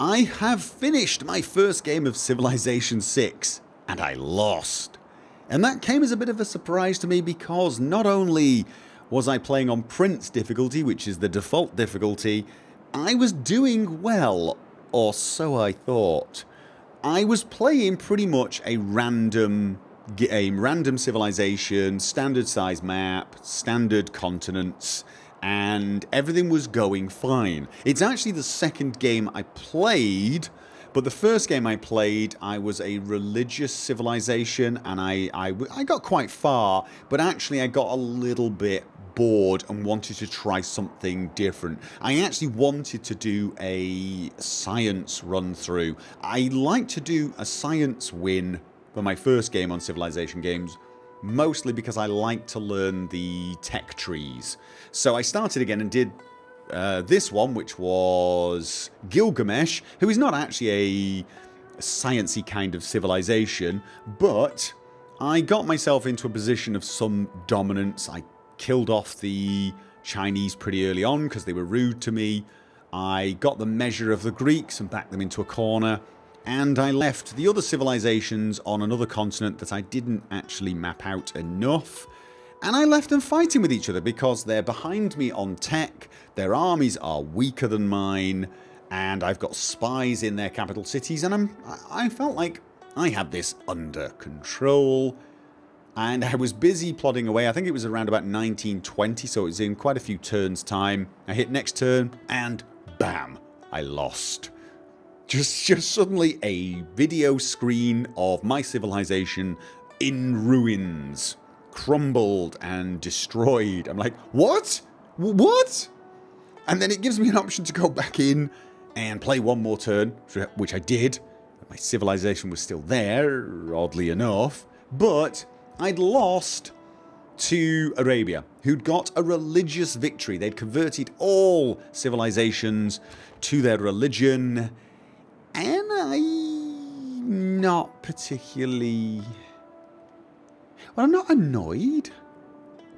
I have finished my first game of Civilization 6, and I lost. And that came as a bit of a surprise to me because not only was I playing on Prince difficulty, which is the default difficulty, I was doing well, or so I thought. I was playing pretty much a random game, random civilization, standard size map, standard continents, and everything was going fine. It's actually the second game I played, but the first game I played, I was a religious civilization, and I got quite far, but actually I got a little bit bored and wanted to try something different. I actually wanted to do a science run through. I like to do a science win for my first game on Civilization games, mostly because I like to learn the tech trees. So I started again and did this one, which was Gilgamesh, who is not actually a sciencey kind of civilization, but I got myself into a position of some dominance. I killed off the Chinese pretty early on because they were rude to me. I got the measure of the Greeks and backed them into a corner. And I left the other civilizations on another continent that I didn't actually map out enough. And I left them fighting with each other because they're behind me on tech, their armies are weaker than mine, and I've got spies in their capital cities, and I felt like I had this under control. And I was busy plodding away. I think it was around about 1920, so it was in quite a few turns' time. I hit next turn, and bam, I lost. Just suddenly a video screen of my civilization in ruins, crumbled and destroyed. I'm like, what? What? And then it gives me an option to go back in and play one more turn, which I did. My civilization was still there, oddly enough, but I'd lost to Arabia, who'd got a religious victory. They'd converted all civilizations to their religion. And I'm not particularly... Well, I'm not annoyed,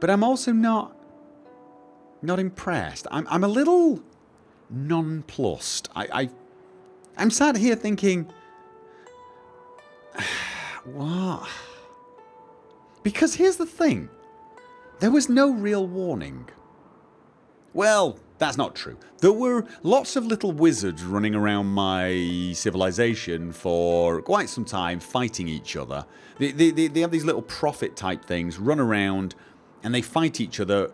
but I'm also not impressed. I'm a little nonplussed. I'm sat here thinking, what? Because here's the thing. There was no real warning. Well, that's not true. There were lots of little wizards running around my civilization for quite some time fighting each other. They have these little prophet type things run around and they fight each other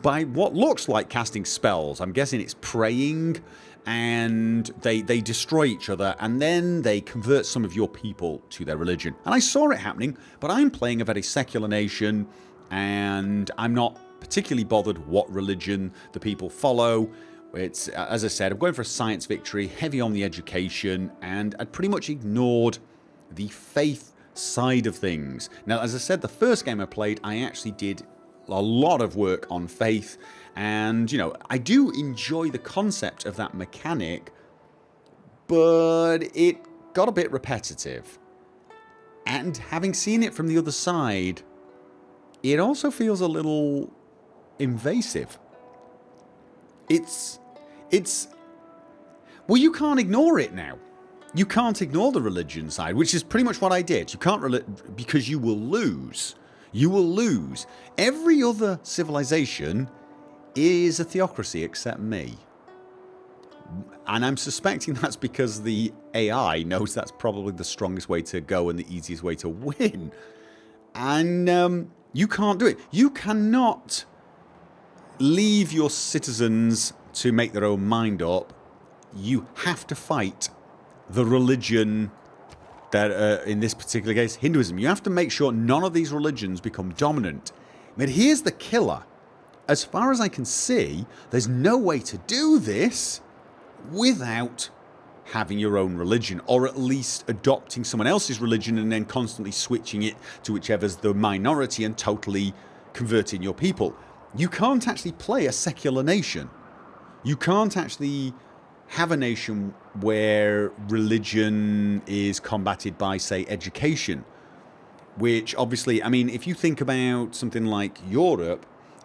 by what looks like casting spells. I'm guessing it's praying, and they destroy each other and then they convert some of your people to their religion. And I saw it happening, but I'm playing a very secular nation and I'm not particularly bothered what religion the people follow. It's, as I said, I'm going for a science victory, heavy on the education, and I'd pretty much ignored the faith side of things. Now, as I said, the first game I played, I actually did a lot of work on faith, and, you know, I do enjoy the concept of that mechanic, but it got a bit repetitive. And having seen it from the other side, it also feels a little invasive. It's well, you can't ignore it now. You can't ignore the religion side, which is pretty much what I did. You can't, because you will lose. You will lose. Every other civilization is a theocracy except me. And I'm suspecting that's because the AI knows that's probably the strongest way to go and the easiest way to win. And you can't do it. You cannot leave your citizens to make their own mind up. You have to fight the religion that, in this particular case, Hinduism. You have to make sure none of these religions become dominant. But here's the killer. As far as I can see, there's no way to do this without having your own religion, or at least adopting someone else's religion and then constantly switching it to whichever's the minority and totally converting your people. You can't actually play a secular nation. You can't actually have a nation where religion is combated by, say, education. Which, obviously, I mean, if you think about something like Europe,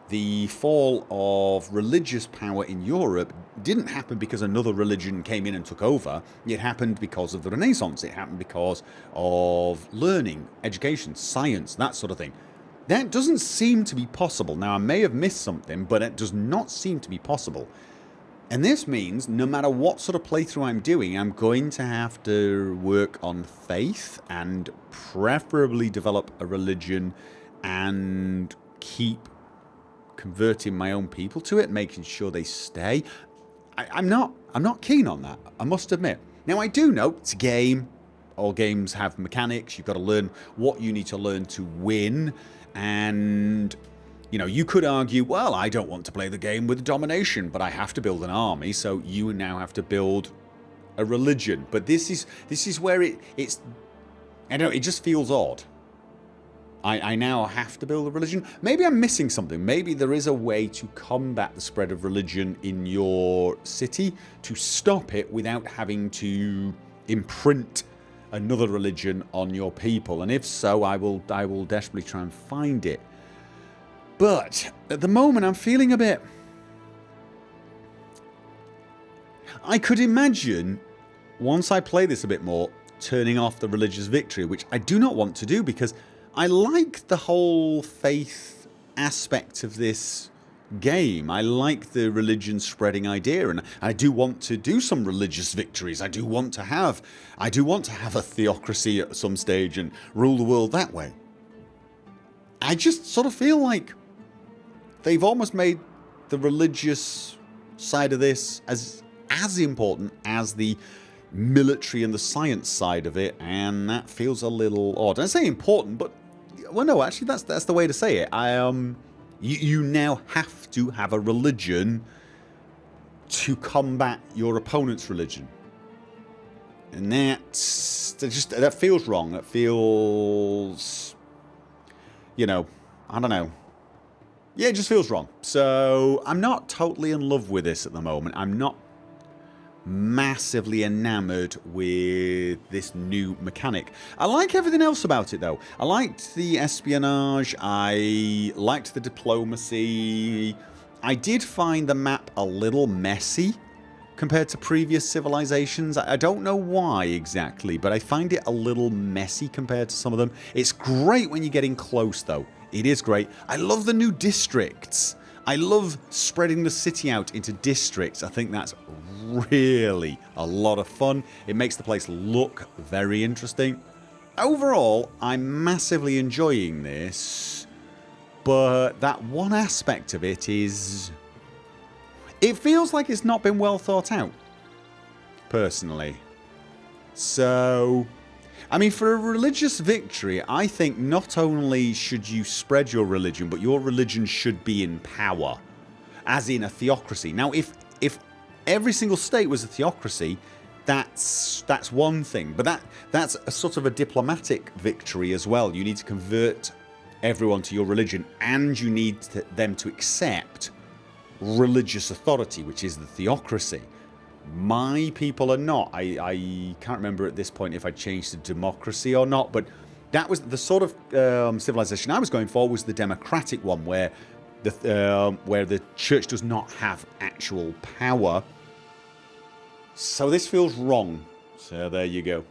the fall of religious power in Europe didn't happen because another religion came in and took over. It happened because of the Renaissance. It happened because of learning, education, science, that sort of thing. That doesn't seem to be possible. Now, I may have missed something, but it does not seem to be possible. And this means no matter what sort of playthrough I'm doing, I'm going to have to work on faith and preferably develop a religion and keep converting my own people to it, making sure they stay. I'm not keen on that, I must admit. Now, I do know it's a game. All games have mechanics. You've got to learn what you need to learn to win. And, you know, you could argue, well, I don't want to play the game with domination, but I have to build an army, so you now have to build a religion. But this is where it's I don't know, it just feels odd. I now have to build a religion. Maybe I'm missing something. Maybe there is a way to combat the spread of religion in your city, to stop it without having to imprint another religion on your people. And if so, I will desperately try and find it. But at the moment, I'm feeling a bit... I could imagine, once I play this a bit more, turning off the religious victory, which I do not want to do because I like the whole faith aspect of this game. I like the religion spreading idea, and I do want to do some religious victories. I do want to have a theocracy at some stage and rule the world that way. I just sort of feel like they've almost made the religious side of this as important as the military and the science side of it, and that feels a little odd. I say important, but well, no, actually, that's the way to say it. You now have to have a religion to combat your opponent's religion, and that feels wrong. That feels, you know, I don't know. Yeah, it just feels wrong. So I'm not totally in love with this at the moment. I'm not massively enamored with this new mechanic. I like everything else about it though. I liked the espionage, I liked the diplomacy. I did find the map a little messy compared to previous civilizations. I don't know why exactly, but I find it a little messy compared to some of them. It's great when you're getting close though. It is great. I love the new districts. I love spreading the city out into districts. I think that's really a lot of fun. It makes the place look very interesting. Overall, I'm massively enjoying this, but that one aspect of it is... it feels like it's not been well thought out, personally. So... I mean, for a religious victory, I think not only should you spread your religion, but your religion should be in power, as in a theocracy. Now, if every single state was a theocracy, that's one thing, but that's a sort of a diplomatic victory as well. You need to convert everyone to your religion, and you need them to accept religious authority, which is the theocracy. My people are not. I can't remember at this point if I changed to democracy or not, but that was the sort of civilization I was going for, was the democratic one, where the church does not have actual power. So this feels wrong. So there you go.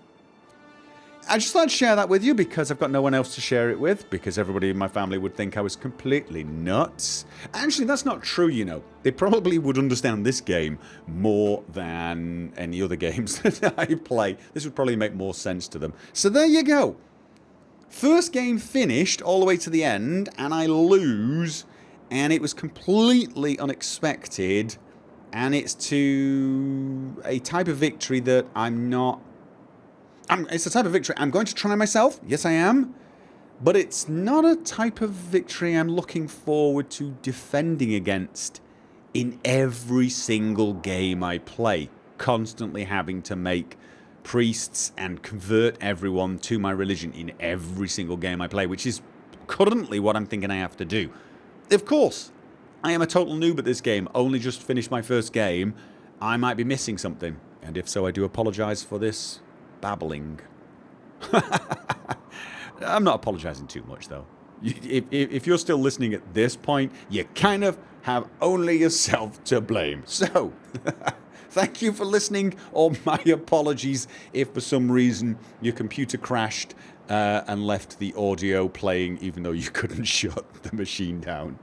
I just thought I'd share that with you because I've got no one else to share it with, because everybody in my family would think I was completely nuts. Actually, that's not true, you know. They probably would understand this game more than any other games that I play. This would probably make more sense to them. So there you go. First game finished all the way to the end, and I lose, and it was completely unexpected, and it's to a type of victory that I'm not... it's a type of victory I'm going to try myself. Yes, I am. But it's not a type of victory I'm looking forward to defending against in every single game I play. Constantly having to make priests and convert everyone to my religion in every single game I play, which is currently what I'm thinking I have to do. Of course, I am a total noob at this game. Only just finished my first game. I might be missing something. And if so, I do apologise for this babbling. I'm not apologising too much though. If you're still listening at this point, you kind of have only yourself to blame. So, thank you for listening, or my apologies if for some reason your computer crashed and left the audio playing even though you couldn't shut the machine down.